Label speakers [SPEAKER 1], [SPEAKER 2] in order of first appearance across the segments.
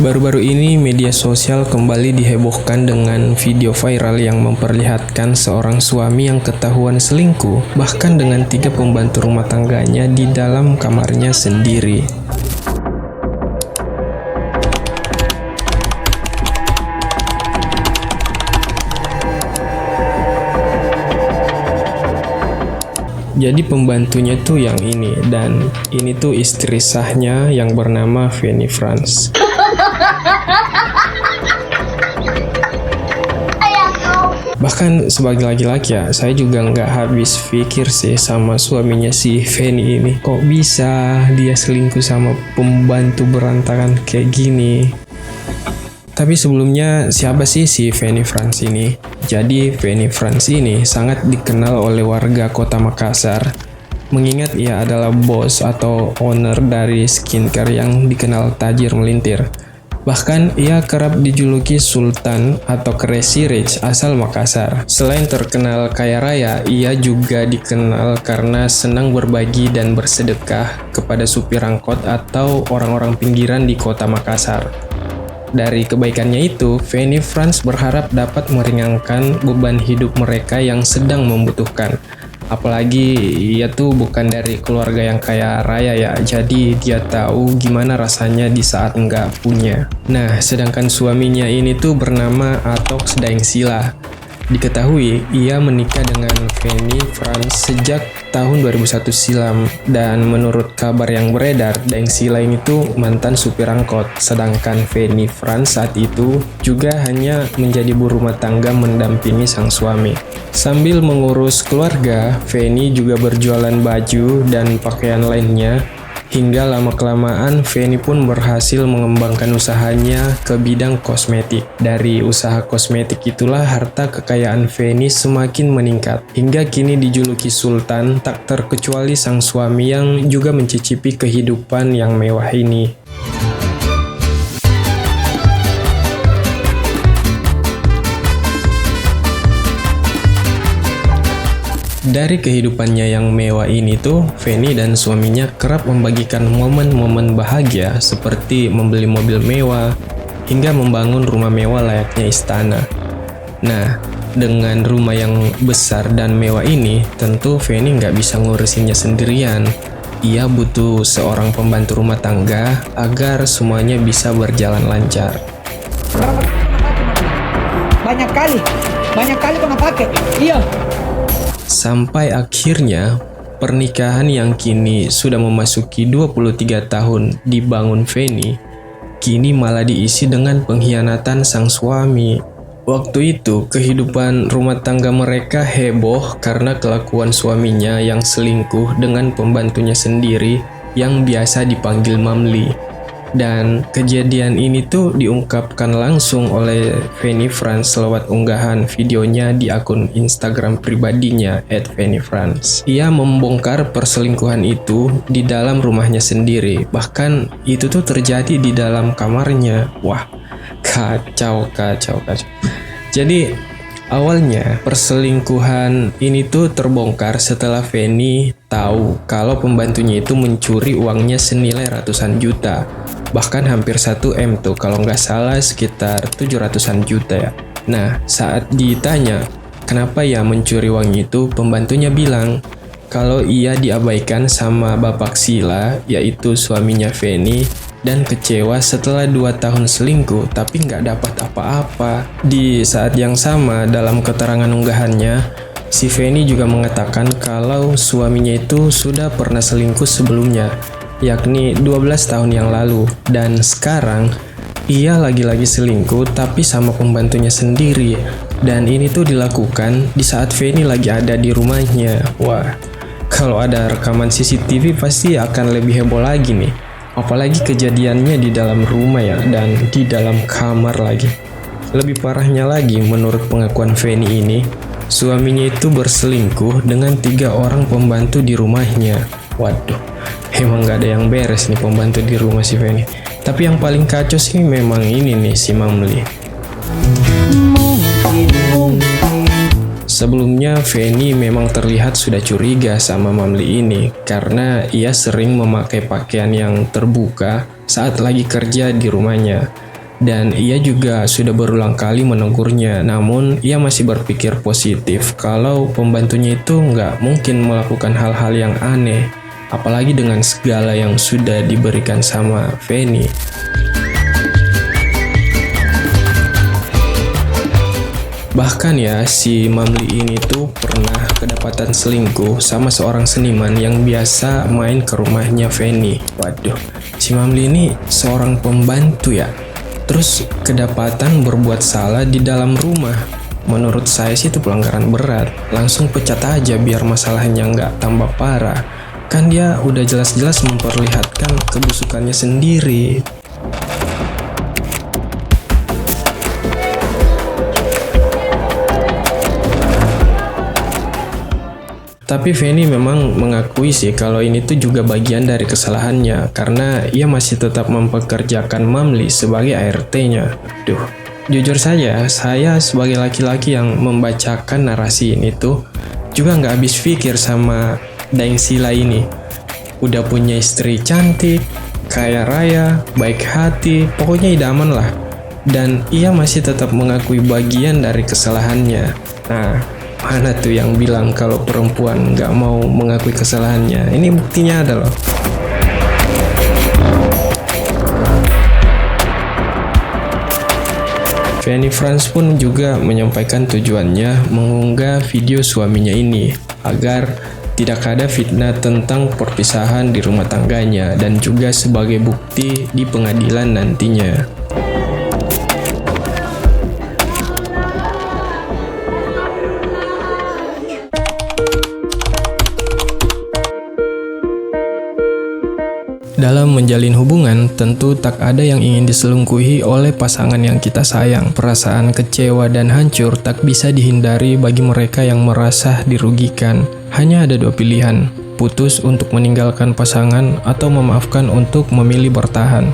[SPEAKER 1] Baru-baru ini media sosial kembali dihebohkan dengan video viral yang memperlihatkan seorang suami yang ketahuan selingkuh bahkan dengan 3 pembantu rumah tangganya di dalam kamarnya sendiri. Jadi pembantunya tuh yang ini, dan ini tuh istri sahnya yang bernama Fanny France. Bahkan sebagai laki-laki ya, saya juga nggak habis pikir sih sama suaminya si Fanny ini. Kok bisa dia selingkuh sama pembantu berantakan kayak gini? Tapi sebelumnya siapa sih si Fanny France ini? Jadi Fanny France ini sangat dikenal oleh warga kota Makassar, mengingat ia adalah bos atau owner dari skincare yang dikenal tajir melintir. Bahkan ia kerap dijuluki Sultan atau Crazy Rich asal Makassar. Selain terkenal kaya raya, ia juga dikenal karena senang berbagi dan bersedekah kepada supir angkot atau orang-orang pinggiran di kota Makassar. Dari kebaikannya itu, Fanny France berharap dapat meringankan beban hidup mereka yang sedang membutuhkan. Apalagi ia tuh bukan dari keluarga yang kaya raya ya, jadi dia tahu gimana rasanya di saat nggak punya. Nah, sedangkan suaminya ini tuh bernama Atox Daeng Sila. Diketahui ia menikah dengan Fanny France sejak tahun 2001 silam, dan menurut kabar yang beredar, Daeng Sila ini tuh mantan supir angkot, sedangkan Fanny France saat itu juga hanya menjadi ibu rumah tangga mendampingi sang suami. Sambil mengurus keluarga, Fanny juga berjualan baju dan pakaian lainnya. Hingga lama-kelamaan, Fanny pun berhasil mengembangkan usahanya ke bidang kosmetik. Dari usaha kosmetik itulah harta kekayaan Fanny semakin meningkat. Hingga kini dijuluki Sultan, tak terkecuali sang suami yang juga mencicipi kehidupan yang mewah ini. Dari kehidupannya yang mewah ini tuh, Fanny dan suaminya kerap membagikan momen-momen bahagia seperti membeli mobil mewah hingga membangun rumah mewah layaknya istana. Nah, dengan rumah yang besar dan mewah ini, tentu Fanny nggak bisa ngurusinnya sendirian. Ia butuh seorang pembantu rumah tangga agar semuanya bisa berjalan lancar.
[SPEAKER 2] Banyak kali pernah pakai. Iya.
[SPEAKER 1] Sampai akhirnya, pernikahan yang kini sudah memasuki 23 tahun dibangun Fanny, kini malah diisi dengan pengkhianatan sang suami. Waktu itu, kehidupan rumah tangga mereka heboh karena kelakuan suaminya yang selingkuh dengan pembantunya sendiri yang biasa dipanggil Mamli. Dan kejadian ini tuh diungkapkan langsung oleh Fanny France lewat unggahan videonya di akun Instagram pribadinya @fannyfrance. Ia membongkar perselingkuhan itu di dalam rumahnya sendiri. Bahkan itu tuh terjadi di dalam kamarnya. Wah, kacau. Jadi awalnya perselingkuhan ini tuh terbongkar setelah Fanny tahu kalau pembantunya itu mencuri uangnya senilai ratusan juta. Bahkan hampir 1 M tuh, kalau nggak salah sekitar 700-an juta ya. Nah, saat ditanya kenapa ya mencuri uang itu, pembantunya bilang kalau ia diabaikan sama Bapak Sila, yaitu suaminya Fanny, dan kecewa setelah 2 tahun selingkuh tapi nggak dapat apa-apa. Di saat yang sama, dalam keterangan unggahannya, si Fanny juga mengatakan kalau suaminya itu sudah pernah selingkuh sebelumnya, yakni 12 tahun yang lalu, dan sekarang ia lagi-lagi selingkuh tapi sama pembantunya sendiri. Dan ini tuh dilakukan di saat Fanny lagi ada di rumahnya. Wah, kalau ada rekaman CCTV pasti akan lebih heboh lagi nih. Apalagi kejadiannya di dalam rumah ya, dan di dalam kamar lagi. Lebih parahnya lagi, menurut pengakuan Fanny ini, suaminya itu berselingkuh dengan 3 orang pembantu di rumahnya. Waduh, emang gak ada yang beres nih pembantu di rumah si Fanny. Tapi yang paling kacau sih memang ini nih, si Mamli. Sebelumnya Fanny memang terlihat sudah curiga sama Mamli ini karena ia sering memakai pakaian yang terbuka saat lagi kerja di rumahnya. Dan ia juga sudah berulang kali menegurnya, namun ia masih berpikir positif kalau pembantunya itu nggak mungkin melakukan hal-hal yang aneh, apalagi dengan segala yang sudah diberikan sama Fanny. Bahkan ya, si Mamli ini tuh pernah kedapatan selingkuh sama seorang seniman yang biasa main ke rumahnya Fanny. Waduh, si Mamli ini seorang pembantu ya. Terus kedapatan berbuat salah di dalam rumah. Menurut saya sih itu pelanggaran berat. Langsung pecat aja biar masalahnya nggak tambah parah. Kan dia udah jelas-jelas memperlihatkan kebusukannya sendiri. Tapi Fanny memang mengakui sih kalau ini tuh juga bagian dari kesalahannya karena ia masih tetap mempekerjakan Mamli sebagai ART-nya. Duh, jujur saja, saya sebagai laki-laki yang membacakan narasi ini tuh juga nggak habis pikir sama Daeng Sila ini. Udah punya istri cantik, kaya raya, baik hati, pokoknya idaman lah. Dan ia masih tetap mengakui bagian dari kesalahannya. Nah, mana tuh yang bilang kalau perempuan nggak mau mengakui kesalahannya? Ini buktinya ada loh. Fanny Franz pun juga menyampaikan tujuannya mengunggah video suaminya ini agar tidak ada fitnah tentang perpisahan di rumah tangganya dan juga sebagai bukti di pengadilan nantinya. Dalam menjalin hubungan, tentu tak ada yang ingin diselingkuhi oleh pasangan yang kita sayang. Perasaan kecewa dan hancur tak bisa dihindari bagi mereka yang merasa dirugikan. Hanya ada dua pilihan, putus untuk meninggalkan pasangan atau memaafkan untuk memilih bertahan.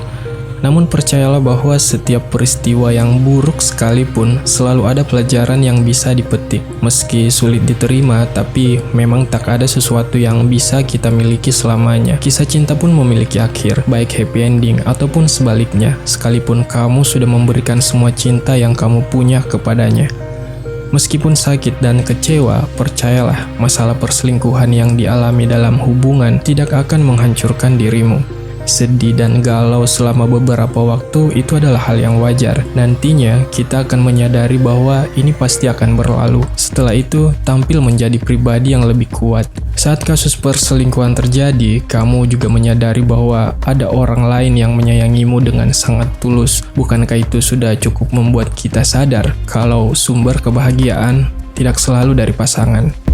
[SPEAKER 1] Namun percayalah bahwa setiap peristiwa yang buruk sekalipun selalu ada pelajaran yang bisa dipetik. Meski sulit diterima, tapi memang tak ada sesuatu yang bisa kita miliki selamanya. Kisah cinta pun memiliki akhir, baik happy ending ataupun sebaliknya, sekalipun kamu sudah memberikan semua cinta yang kamu punya kepadanya. Meskipun sakit dan kecewa, percayalah masalah perselingkuhan yang dialami dalam hubungan tidak akan menghancurkan dirimu. Sedih dan galau selama beberapa waktu itu adalah hal yang wajar. Nantinya kita akan menyadari bahwa ini pasti akan berlalu. Setelah itu tampil menjadi pribadi yang lebih kuat. Saat kasus perselingkuhan terjadi, kamu juga menyadari bahwa ada orang lain yang menyayangimu dengan sangat tulus. Bukankah itu sudah cukup membuat kita sadar kalau sumber kebahagiaan tidak selalu dari pasangan?